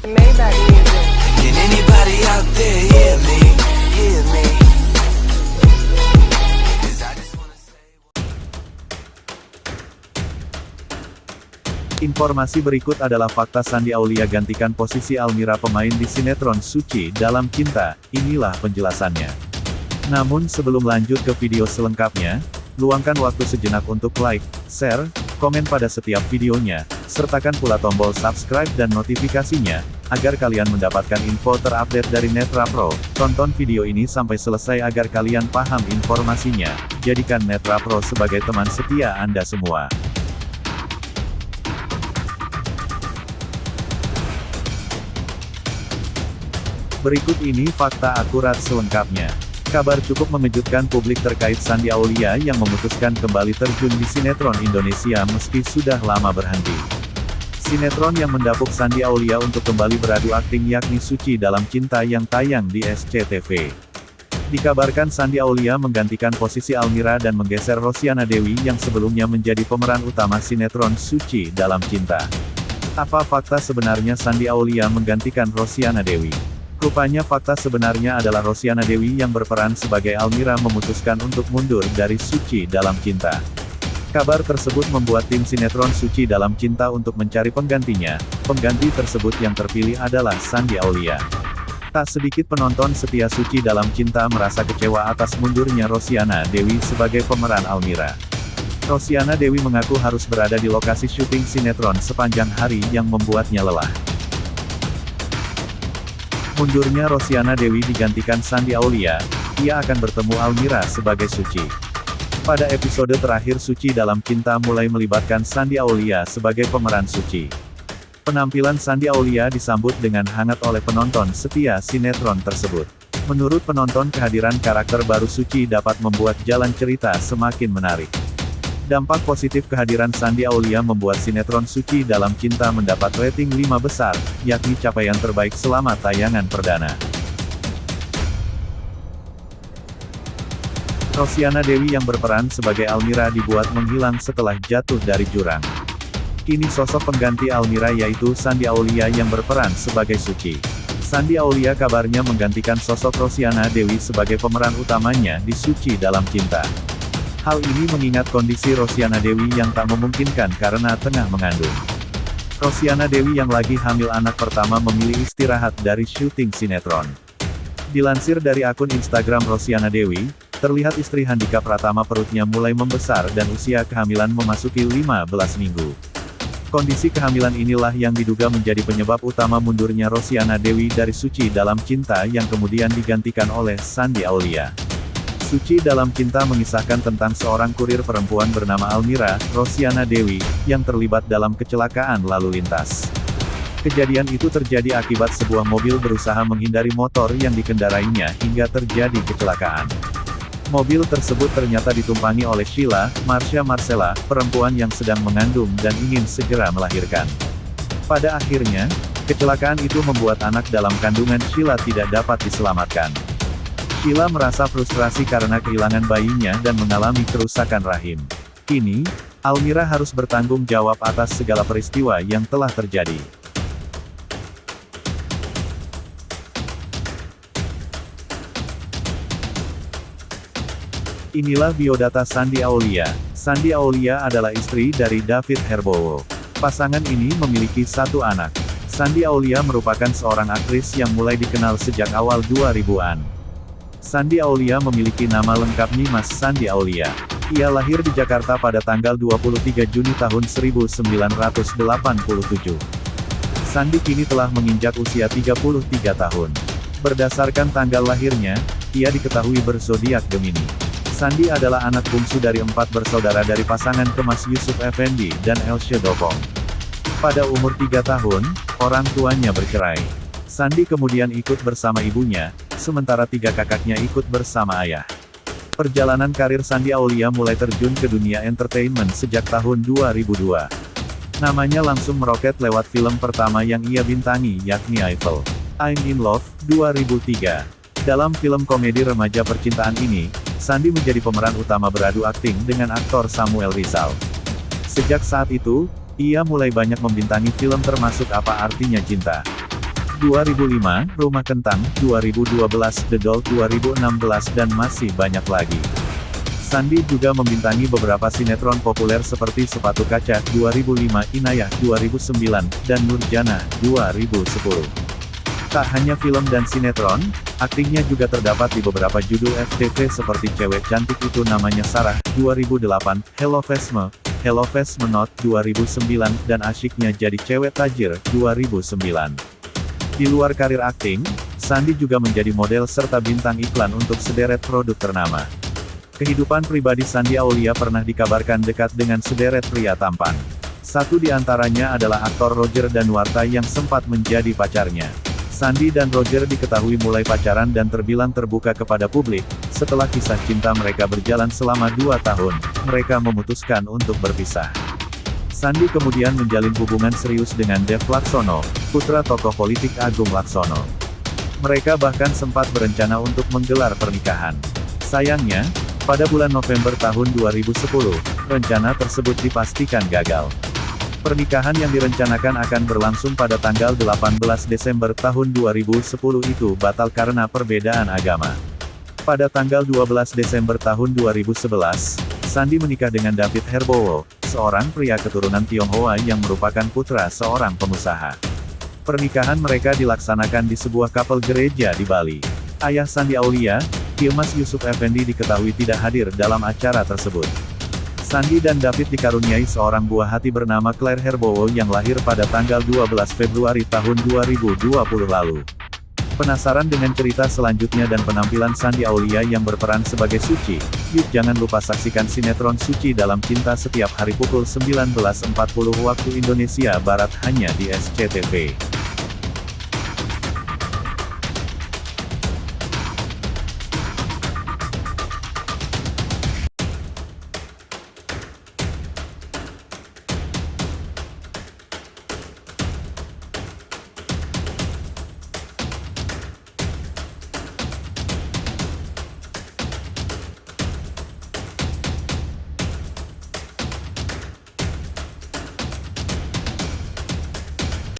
Maybach music. Can anybody out there hear me? Hear me? 'Cause I just wanna say. Informasi berikut adalah fakta Shandy Aulia gantikan posisi Almira pemain di sinetron Suci Dalam Cinta, inilah penjelasannya. Namun sebelum lanjut ke video selengkapnya, luangkan waktu sejenak untuk like, share, komen pada setiap videonya, sertakan pula tombol subscribe dan notifikasinya, agar kalian mendapatkan info terupdate dari Netra Pro. Tonton video ini sampai selesai agar kalian paham informasinya, jadikan Netra Pro sebagai teman setia Anda semua. Berikut ini fakta akurat selengkapnya. Kabar cukup mengejutkan publik terkait Shandy Aulia yang memutuskan kembali terjun di sinetron Indonesia meski sudah lama berhenti. Sinetron yang mendapuk Shandy Aulia untuk kembali beradu akting yakni Suci Dalam Cinta yang tayang di SCTV. Dikabarkan Shandy Aulia menggantikan posisi Almira dan menggeser Rosiana Dewi yang sebelumnya menjadi pemeran utama sinetron Suci Dalam Cinta. Apa fakta sebenarnya Shandy Aulia menggantikan Rosiana Dewi? Rupanya fakta sebenarnya adalah Rosiana Dewi yang berperan sebagai Almira memutuskan untuk mundur dari Suci Dalam Cinta. Kabar tersebut membuat tim sinetron Suci Dalam Cinta untuk mencari penggantinya. Pengganti tersebut yang terpilih adalah Shandy Aulia. Tak sedikit penonton setia Suci Dalam Cinta merasa kecewa atas mundurnya Rosiana Dewi sebagai pemeran Almira. Rosiana Dewi mengaku harus berada di lokasi syuting sinetron sepanjang hari yang membuatnya lelah. Mundurnya Rosiana Dewi digantikan Shandy Aulia, ia akan bertemu Almira sebagai Suci. Pada episode terakhir Suci Dalam Cinta mulai melibatkan Shandy Aulia sebagai pemeran Suci. Penampilan Shandy Aulia disambut dengan hangat oleh penonton setia sinetron tersebut. Menurut penonton kehadiran karakter baru Suci dapat membuat jalan cerita semakin menarik. Dampak positif kehadiran Shandy Aulia membuat sinetron Suci Dalam Cinta mendapat rating 5 besar, yakni capaian terbaik selama tayangan perdana. Rosiana Dewi yang berperan sebagai Almira dibuat menghilang setelah jatuh dari jurang. Kini sosok pengganti Almira yaitu Shandy Aulia yang berperan sebagai Suci. Shandy Aulia kabarnya menggantikan sosok Rosiana Dewi sebagai pemeran utamanya di Suci Dalam Cinta. Hal ini mengingat kondisi Rosiana Dewi yang tak memungkinkan karena tengah mengandung. Rosiana Dewi yang lagi hamil anak pertama memilih istirahat dari syuting sinetron. Dilansir dari akun Instagram Rosiana Dewi, terlihat istri Handika Pratama perutnya mulai membesar dan usia kehamilan memasuki 15 minggu. Kondisi kehamilan inilah yang diduga menjadi penyebab utama mundurnya Rosiana Dewi dari Suci Dalam Cinta yang kemudian digantikan oleh Shandy Aulia. Suci Dalam Cinta mengisahkan tentang seorang kurir perempuan bernama Almira, Rosiana Dewi, yang terlibat dalam kecelakaan lalu lintas. Kejadian itu terjadi akibat sebuah mobil berusaha menghindari motor yang dikendarainya hingga terjadi kecelakaan. Mobil tersebut ternyata ditumpangi oleh Sheila Marsha Marcella, perempuan yang sedang mengandung dan ingin segera melahirkan. Pada akhirnya, kecelakaan itu membuat anak dalam kandungan Sheila tidak dapat diselamatkan. Sheila merasa frustrasi karena kehilangan bayinya dan mengalami kerusakan rahim. Kini, Almira harus bertanggung jawab atas segala peristiwa yang telah terjadi. Inilah biodata Shandy Aulia. Shandy Aulia adalah istri dari David Herbowo. Pasangan ini memiliki satu anak. Shandy Aulia merupakan seorang aktris yang mulai dikenal sejak awal 2000-an. Shandy Aulia memiliki nama lengkap Nimas Shandy Aulia. Ia lahir di Jakarta pada tanggal 23 Juni tahun 1987. Shandy kini telah menginjak usia 33 tahun. Berdasarkan tanggal lahirnya, ia diketahui berzodiak Gemini. Shandy adalah anak bungsu dari 4 bersaudara dari pasangan Kemas Yusuf Effendi dan Elsya Dopong. Pada umur 3 tahun, orang tuanya bercerai. Shandy kemudian ikut bersama ibunya, sementara 3 kakaknya ikut bersama ayah. Perjalanan karir Shandy Aulia mulai terjun ke dunia entertainment sejak tahun 2002. Namanya langsung meroket lewat film pertama yang ia bintangi yakni Eiffel. I'm in Love, 2003. Dalam film komedi remaja percintaan ini, Shandy menjadi pemeran utama beradu akting dengan aktor Samuel Rizal. Sejak saat itu, ia mulai banyak membintangi film termasuk Apa Artinya Cinta. 2005, Rumah Kentang, 2012, The Doll 2016 dan masih banyak lagi. Sandi juga membintangi beberapa sinetron populer seperti Sepatu Kaca, 2005, Inayah, 2009, dan Nurjana, 2010. Tak hanya film dan sinetron, aktingnya juga terdapat di beberapa judul FTV seperti Cewek Cantik Itu Namanya Sarah, 2008, Hello Vesme Not, 2009, dan Asyiknya Jadi Cewek Tajir, 2009. Di luar karir akting, Sandi juga menjadi model serta bintang iklan untuk sederet produk ternama. Kehidupan pribadi Sandi Aulia pernah dikabarkan dekat dengan sederet pria tampan. Satu di antaranya adalah aktor Roger Danuarta yang sempat menjadi pacarnya. Sandi dan Roger diketahui mulai pacaran dan terbilang terbuka kepada publik. Setelah kisah cinta mereka berjalan selama 2 tahun, mereka memutuskan untuk berpisah. Sandi kemudian menjalin hubungan serius dengan Dev Laksono, putra tokoh politik Agung Laksono. Mereka bahkan sempat berencana untuk menggelar pernikahan. Sayangnya, pada bulan November tahun 2010, rencana tersebut dipastikan gagal. Pernikahan yang direncanakan akan berlangsung pada tanggal 18 Desember tahun 2010 itu batal karena perbedaan agama. Pada tanggal 12 Desember tahun 2011, Sandi menikah dengan David Herbowo, seorang pria keturunan Tionghoa yang merupakan putra seorang pengusaha. Pernikahan mereka dilaksanakan di sebuah kapel gereja di Bali. Ayah Sandi Aulia, Mas Yusuf Effendi diketahui tidak hadir dalam acara tersebut. Sandi dan David dikaruniai seorang buah hati bernama Claire Herbowo yang lahir pada tanggal 12 Februari tahun 2020 lalu. Penasaran dengan cerita selanjutnya dan penampilan Sandi Aulia yang berperan sebagai Suci? Yuk jangan lupa saksikan sinetron Suci Dalam Cinta setiap hari pukul 19.40 waktu Indonesia Barat hanya di SCTV.